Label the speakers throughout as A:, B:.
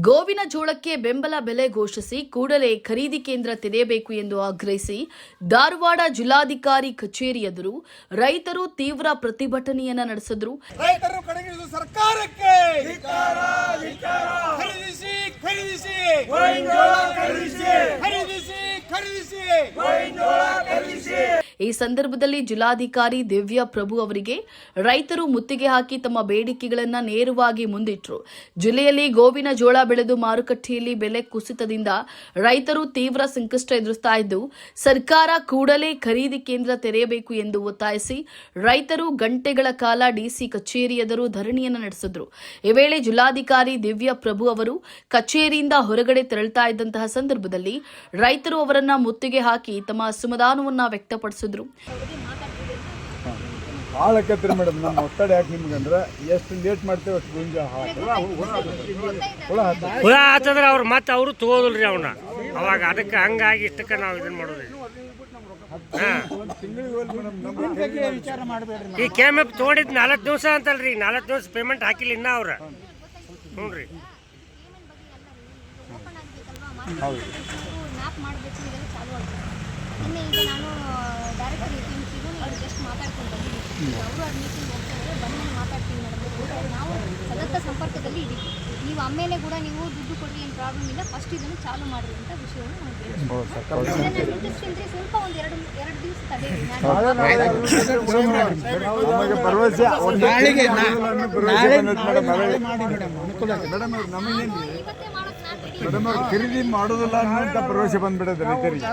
A: ಗೋವಿನ ಜೋಳಕ್ಕೆ ಬೆಂಬಲ ಬೆಲೆ ಘೋಷಿಸಿ ಕೂಡಲೇ ಖರೀದಿ ಕೇಂದ್ರ ತೆರೆಯಬೇಕು ಎಂದು ಆಗ್ರಹಿಸಿ ಧಾರವಾಡ ಜಿಲ್ಲಾಧಿಕಾರಿ ಕಚೇರಿ ಎದುರು ರೈತರು ತೀವ್ರ ಪ್ರತಿಭಟನೆಯನ್ನ ನಡೆಸಿದರು.
B: ರೈತರು ಕಡೆಗಣಿಸುವ ಸರ್ಕಾರಕ್ಕೆ
A: ಈ ಸಂದರ್ಭದಲ್ಲಿ ಜಿಲ್ಲಾಧಿಕಾರಿ ದಿವ್ಯಾ ಪ್ರಭು ಅವರಿಗೆ ರೈತರು ಮುತ್ತಿಗೆ ಹಾಕಿ ತಮ್ಮ ಬೇಡಿಕೆಗಳನ್ನು ನೇರವಾಗಿ ಮುಂದಿಟ್ಟರು. ಜಿಲ್ಲೆಯಲ್ಲಿ ಗೋವಿನ ಜೋಳ ಬೆಳೆದು ಮಾರುಕಟ್ಟೆಯಲ್ಲಿ ಬೆಲೆ ಕುಸಿತದಿಂದ ರೈತರು ತೀವ್ರ ಸಂಕಷ್ಟ ಎದುರಿಸುತ್ತಾ ಇದ್ದು, ಸರ್ಕಾರ ಕೂಡಲೇ ಖರೀದಿ ಕೇಂದ್ರ ತೆರೆಯಬೇಕು ಎಂದು ಒತ್ತಾಯಿಸಿ ರೈತರು ಗಂಟೆಗಳ ಕಾಲ ಡಿಸಿ ಕಚೇರಿ ಎದುರು ಧರಣಿಯನ್ನು ನಡೆಸಿದರು. ಈ ವೇಳೆ ಜಿಲ್ಲಾಧಿಕಾರಿ ದಿವ್ಯಾ ಪ್ರಭು ಅವರು ಕಚೇರಿಯಿಂದ ಹೊರಗಡೆ ತೆರಳುತ್ತಾ ಇದ್ದಂತಹ ಸಂದರ್ಭದಲ್ಲಿ ರೈತರು ಅವರನ್ನ ಮುತ್ತಿಗೆ ಹಾಕಿ ತಮ್ಮ ಅಸಮಾಧಾನವನ್ನ ವ್ಯಕ್ತಪಡಿಸಿದರು.
C: ಹಾಳಕತ್ರಿ ಮೇಡಮ್, ನಮ್ಮ ಒತ್ತಡ ಯಾಕೆ ನಿಮ್ಗಂದ್ರೆ ಎಷ್ಟು ಲೇಟ್ ಮಾಡ್ತೇವೆ ಅಷ್ಟು ಗುಂಜ
D: ಹುಳ ಹತ್ತಂದ್ರೆ ಅವ್ರು ಮತ್ತೆ ಅವರು ತಗೋದಿಲ್ರಿ ಅವನ್ನ. ಅವಾಗ ಅದಕ್ಕೆ ಹಂಗಾಗಿ ಇಷ್ಟಕ್ಕೆ ನಾವು ಇದನ್ನ ಮಾಡೋದ್ರಿ. ಈ ಕೆಎಂಎಫ್ ತಗೊಂಡಿದ್ದು 4 ದಿವಸ ಅಂತಲ್ರಿ, 4 ದಿವಸ ಪೇಮೆಂಟ್ ಹಾಕಿಲ್ಲ ಇನ್ನ ಅವ್ರ. ಹ್ಞೂ ರೀ,
E: ಈಗ ನಾನು ಡೈರೆಕ್ಟರ್ ಎಪಿಎಂಸಿಗೂ ಜಸ್ಟ್ ಮಾತಾಡ್ಕೊಂಡು ಬಂದಿದ್ದೀನಿ. ಅವರು ಆ ಮೀಟಿಂಗ್ ಹೋಗ್ತಾರೆ, ಬಂದು ಮಾತಾಡ್ತೀನಿ ಮೇಡಮ್. ನಾವು ಸತತ ಸಂಪರ್ಕದಲ್ಲಿ ಇದ್ದೀವಿ. ನೀವು ಆಮೇಲೆ ಕೂಡ ನೀವು ದುಡ್ಡು ಕೊಡ್ರಿ, ಏನು ಪ್ರಾಬ್ಲಮ್ ಇಲ್ಲ, ಫಸ್ಟ್ ಇದನ್ನು ಚಾಲು ಮಾಡಿರಿ ಅಂತ ವಿಷಯವನ್ನು ನಾವು ಹೇಳ್ತೀವಿ. ಸ್ವಲ್ಪ ಒಂದು ಎರಡು ದಿವಸ ತಡೆಯಿರಿ.
C: ಮೇಡಮ್ ಅವ್ರು ಖರೀದಿ ಮಾಡೋದಿಲ್ಲ ಅನ್ನೋಂಥ ಭರವಸೆ ಬಂದ್ಬಿಡೋದು ರೈತರಿಗೆ.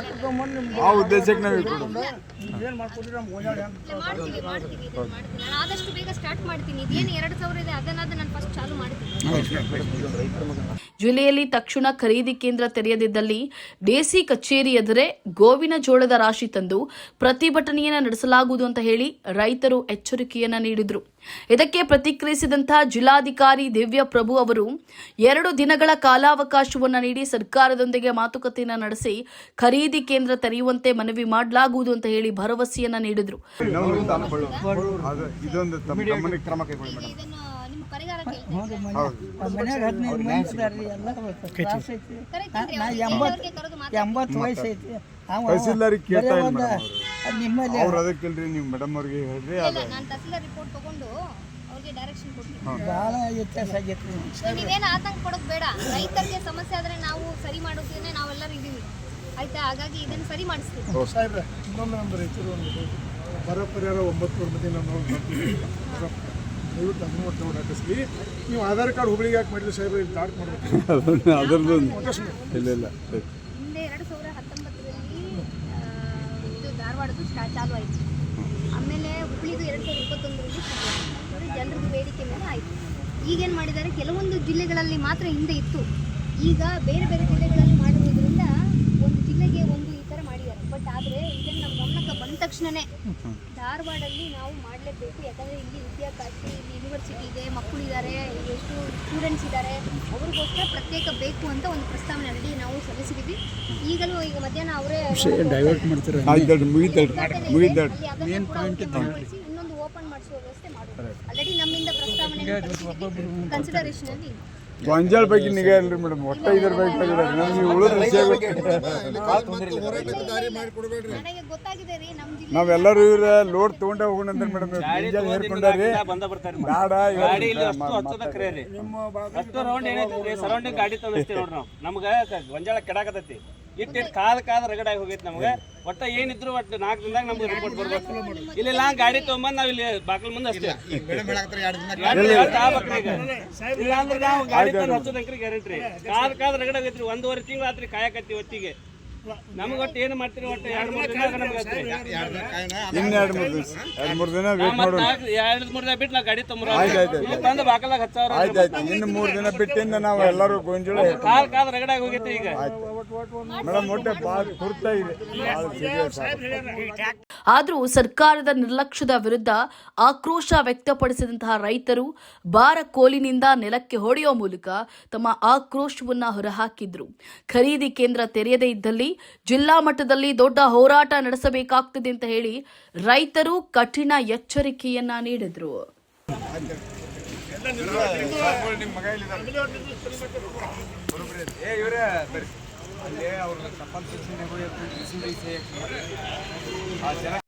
C: ಆ ಉದ್ದೇಶಕ್ಕೆ ನಾವು
E: ಆದಷ್ಟು ಬೇಗ ಸ್ಟಾರ್ಟ್ ಮಾಡ್ತೀನಿ. ಇದೇನು 2,000 ಇದೆ, ಅದನ್ನಾದ ನಾನು ಫಸ್ಟ್ ಚಾಲು ಮಾಡ್ತೀನಿ.
A: ಜಿಲ್ಲೆಯಲ್ಲಿ ತಕ್ಷಣ ಖರೀದಿ ಕೇಂದ್ರ ತೆರೆಯದಿದ್ದಲ್ಲಿ ಡಿಸಿ ಕಚೇರಿ ಎದುರೇ ಗೋವಿನ ಜೋಳದ ರಾಶಿ ತಂದು ಪ್ರತಿಭಟನೆಯನ್ನ ನಡೆಸಲಾಗುವುದು ಅಂತ ಹೇಳಿ ರೈತರು ಎಚ್ಚರಿಕೆಯನ್ನ ನೀಡಿದರು. ಇದಕ್ಕೆ ಪ್ರತಿಕ್ರಿಯಿಸಿದಂತಹ ಜಿಲ್ಲಾಧಿಕಾರಿ ದಿವ್ಯಾ ಪ್ರಭು ಅವರು 2 ದಿನಗಳ ಕಾಲಾವಕಾಶವನ್ನು ನೀಡಿ ಸರ್ಕಾರದೊಂದಿಗೆ ಮಾತುಕತೆಯನ್ನ ನಡೆಸಿ ಖರೀದಿ ಕೇಂದ್ರ ತೆರೆಯುವಂತೆ ಮನವಿ ಮಾಡಲಾಗುವುದು ಅಂತ ಹೇಳಿ ಭರವಸೆಯನ್ನ ನೀಡಿದರು.
C: ತಹಸೀಲ್ದಾರಿಗೆ ಕೇಳ್ತಾ ಇಲ್ಲ ನಿಮ್ಮಲ್ಲಿ ಅವ್ರು ಅದಕ್ಕಿಲ್ರಿ, ನೀವು ಮೇಡಮ್ ಅವ್ರಿಗೆ ಹೇಳ್ರಿ.
E: ನಾನು ತಹಸೀಲ್ದಾರ್ ರಿಪೋರ್ಟ್ ತಗೊಂಡು ಅವ್ರಿಗೆ ಡೈರೆಕ್ಷನ್ ಕೊಡ್ತೀನಿ. ಭಾಳ ವ್ಯತ್ಯಾಸ ಆಗೈತೆ. ನೀವೇನು ಆತಂಕ ಪಡೋದು ಬೇಡ. ರೈತರಿಗೆ ಸಮಸ್ಯೆ ಆದರೆ ನಾವು ಸರಿ ಮಾಡೋದನ್ನೇ ನಾವೆಲ್ಲರೂ ಇದ್ದೀವಿ, ಆಯ್ತಾ? ಹಾಗಾಗಿ ಇದನ್ನು ಸರಿ ಮಾಡಿಸ್ತೀವಿ.
B: ಸಾಹೇಬ್ರೆ, ಇನ್ನೊಂದು ನಮ್ಮ ರೈತರು ಬರ ಪರಿಹಾರ 9 ಮಂದಿ ನಾವು ದಯವಿಟ್ಟು ಅದನ್ನು ಹಾಕಿಸ್ಲಿ. ನೀವು ಆಧಾರ್ ಕಾರ್ಡ್ ಹುಬ್ಳಿಗೆ ಯಾಕೆ ಮಾಡಿದ್ರೆ ಸಾಹೇಬ್ರೆ, ಇಲ್ಲಿ ದಾಟ್ ಮಾಡಬೇಕು.
C: ಅದರದ್ದು ಇಲ್ಲ ಇಲ್ಲ.
E: ಹಿಂದೆ 2019ರಲ್ಲಿ ಇದು ಧಾರವಾಡದ್ದು ಚಾಲು ಆಯಿತು. ಆಮೇಲೆ ಹುಬ್ಳಿದು 2021ರಲ್ಲಿ ಜನರದ್ದು ಬೇಡಿಕೆ ಮೇಲೆ ಆಯಿತು. ಈಗೇನು ಮಾಡಿದ್ದಾರೆ, ಕೆಲವೊಂದು ಜಿಲ್ಲೆಗಳಲ್ಲಿ ಮಾತ್ರ ಹಿಂದೆ ಇತ್ತು, ಈಗ ಬೇರೆ ಬೇರೆ ಜಿಲ್ಲೆಗಳಲ್ಲಿ ಮಾಡಿರೋದ್ರಿಂದ ಒಂದು ಜಿಲ್ಲೆಗೆ ಒಂದು ಈ ಥರ ಮಾಡಿದ್ದಾರೆ. ಬಟ್ ಆದರೆ ಇದನ್ನು ನಮ್ಮ ಗಮನಕ್ಕೆ ಬಂದ ತಕ್ಷಣವೇ ಧಾರವಾಡಲ್ಲಿ ನಾವು ಮಾಡಲೇಬೇಕು. ಯಾಕಂದರೆ ಇಲ್ಲಿ ವಿದ್ಯಾಕಾಶಿ, ಇಲ್ಲಿ ಯೂನಿವರ್ಸಿಟಿ ಇದೆ, ಮಕ್ಕಳಿದ್ದಾರೆ, ಎಷ್ಟು ಸ್ಟೂಡೆಂಟ್ಸ್ ಇದ್ದಾರೆ, ಅವ್ರಿಗೋಸ್ಕರ ಪ್ರತ್ಯೇಕ ಬೇಕು ಅಂತ ಒಂದು ಪ್ರಸ್ತಾವನೆ ಅಡಿ ನಾವು ಸಲ್ಲಿಸಿದ್ದೀವಿ. ಈಗಲೂ ಈಗ ಮಧ್ಯಾಹ್ನ ಅವರೇ ಇನ್ನೊಂದು ಓಪನ್ ಮಾಡಿಸುವ ವ್ಯವಸ್ಥೆ ಮಾಡೋದು. ಆಲ್ರೆಡಿ ನಮ್ಮಿಂದ ಪ್ರಸ್ತಾವನೆ ಕನ್ಸಿಡರೇಷನಲ್ಲಿ
C: ಗೊಂಜಾಳ ಬಗ್ಗೆ ನಿಗಾ ಇಲ್ರಿ ಮೇಡಮ್, ಒಟ್ಟ ಇದರ ಬಗ್ಗೆ ನಮಗೆ ಉಳಿದ ವಿಷಯ ನಾವೆಲ್ಲರೂ ಇವ್ರ ಲೋಡ್ ತಗೊಂಡೇ ಹೋಗೋಣ ಅಂದ್ರೆ ಮೇಡಮ್ ಗೊಂಜಾಳ ಹೇರ್ಕೊಂಡ್ರಿ
D: ಸರೌಂಡಿಂಗ್ ಗಾಡಿ ತಂದಿಸ್ತೀವಿ ನೋಡ್ರಿ. ನಾವು ನಮ್ಗೆ ಗೊಂಜಾಳ ಕೆಡಾಕತೈತಿ, ಇಟ್ಟು ಕಾದ ರಗಡಾಗಿ ಹೋಗೈತಿ. ನಮ್ಗೆ ಒಟ್ಟ ಏನಿದ್ರು ಒಟ್ಟು 4 ದಿನದಾಗ ನಮ್ಗೆ ರಿಪೋರ್ಟ್ ಬರ್ಬೇಕು. ಇಲ್ಲಿ ಗಾಡಿ ತೊಗೊಂಬಂದು ನಾವು ಇಲ್ಲಿ ಬಾಕಲ್ ಮುಂದೆ ಅಷ್ಟೇ ಇಲ್ಲ ಅಂದ್ರೆ ನಾವು ಗಾಡಿ ತಂದು ಹಚ್ಚೋದಂಕ್ರಿ ಗ್ಯಾರಂಟಿ. ಕಾದ ರಗಡಾಗೈತ್ರಿ. 1.5 ತಿಂಗಳು ಆತ್ರಿ ಕಾಯಕತ್ತಿ ಹೊತ್ತಿಗೆ. ನಮ್ಗೆ ಒಟ್ಟು ಏನು ಮಾಡ್ತೀರಿ, ಒಟ್ಟು 2-3 ದಿನ ನಮ್ಗೆ
C: ಇನ್ನು 2-3 ದಿನ ವೇಟ್ ಮಾಡೋಣ.
D: 2-3 ದಿನ ಬಿಟ್ಟು ನಾವು ಗಾಡಿ ತಂದು ಬಾಕಲಾಗ ಹಚ್ಚವ್ರ.
C: ಆಯ್ತಾಯ್ತು, ಇನ್ನು 3 ದಿನ ಬಿಟ್ಟಿಂದ ನಾವು ಎಲ್ಲರೂ ಗೊಂಜಾಳ
D: ಕಾದ ರಗಡಾಗಿ ಹೋಗೈತಿ ಈಗ
C: ಮೇಡಮ್. ಒಟ್ಟೆ ಭಾಳ ತುರ್ತಾ ಇದೆ.
A: ಆದರೂ ಸರ್ಕಾರದ ನಿರ್ಲಕ್ಷ್ಯದ ವಿರುದ್ಧ ಆಕ್ರೋಶ ವ್ಯಕ್ತಪಡಿಸಿದಂತಹ ರೈತರು ಬಾರ ಕೋಲಿನಿಂದ ನೆಲಕ್ಕೆ ಹೊಡೆಯುವ ಮೂಲಕ ತಮ್ಮ ಆಕ್ರೋಶವನ್ನ ಹೊರಹಾಕಿದ್ರು. ಖರೀದಿ ಕೇಂದ್ರ ತೆರೆಯದೇ ಇದ್ದಲ್ಲಿ ಜಿಲ್ಲಾ ಮಟ್ಟದಲ್ಲಿ ದೊಡ್ಡ ಹೋರಾಟ ನಡೆಸಬೇಕಾಗ್ತದೆ ಅಂತ ಹೇಳಿ ರೈತರು ಕಠಿಣ ಎಚ್ಚರಿಕೆಯನ್ನ ನೀಡಿದ್ರು.
C: ಇವರೇ ಬರ್ರಿ ಅಲ್ಲಿ ಅವ್ರ ತಪಾಲ್ ಸೆಕ್ಷನ್ ಆ ಜನ